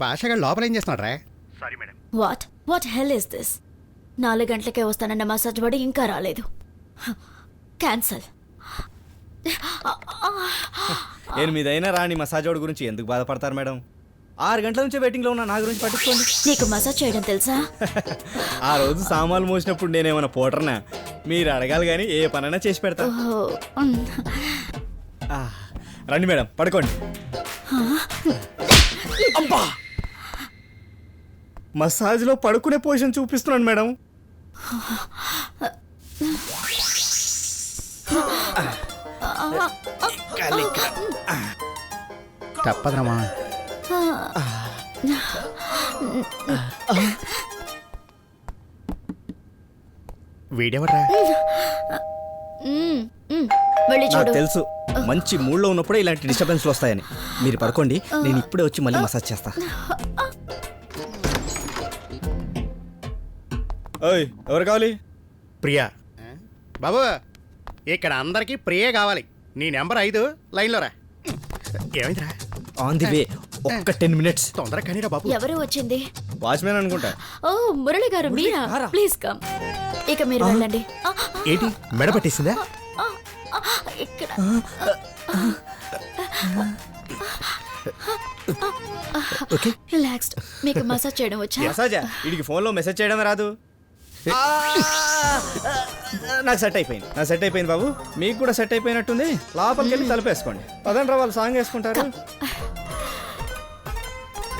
భాషగా లోపల ఏం చేస్తున్నాడు రా? What hell is this? 4 గంటలకే వస్తానన్న మసాజ్ వాడు ఇంకా రాలేదు. క్యాన్సల్. 8 రాని మసాజ్ వాడి గురించి ఎందుకు బాధపడతారు మేడం? 6 గంటల నుంచి వెయిటింగ్లో ఉన్న నా గురించి పట్టించుకోండి. నీకు మసాజ్ చేయడం తెలుసా? ఆ రోజు సామాన్లు మోసినప్పుడు నేనేమన్నా పోటర్నా? మీరు అడగాలి కానీ ఏ పనైనా చేసి పెడతా. రండి మేడం, పడుకోండి. అబ్బా, మసాజ్లో పడుకునే పొజిషన్ చూపిస్తున్నాను మేడం. తప్పదమ్మా. వీడెవర్రా? వెళ్ళి నాకు చూడు. తెలుసు, మంచి మూడ్లో ఉన్నప్పుడే ఇలాంటి డిస్టర్బెన్స్లు వస్తాయని. మీరు పడుకోండి, నేను ఇప్పుడే వచ్చి మళ్ళీ మసాజ్ చేస్తా. ఓయ్, ఎవరు కావాలి? ప్రియా. బాబు, ఇక్కడ అందరికీ ప్రియే కావాలి. నీ నెంబర్ 5 లైన్లో రా. ఏమైందిరా? ఆన్ ది వే, ఒక్క 10 minutes. తొందరగా కానీరా బాబు. ఎవరు వచ్చింది? వాచ్మెన్ అనుకుంటా. ఓ మురళి గారు, మీరా? Please come. ఇక మీరు వెళ్ళండి. ఏంటి మెడ పట్టేసిందా? ఇక్కడ ఓకే, రిలాక్స్డ్. మీకు మసాజ్ చేయడం వచ్చా? మసాజా? వీడికి ఫోన్లో మెసేజ్ చేయడం రాదు. నాకు సెట్ అయిపోయింది బాబు. మీకు కూడా సెట్ అయిపోయినట్టుంది. లోపలికి వెళ్ళి తలుపేసుకోండి. పదండ్రా, వాళ్ళు సాంగ్ వేసుకుంటారు.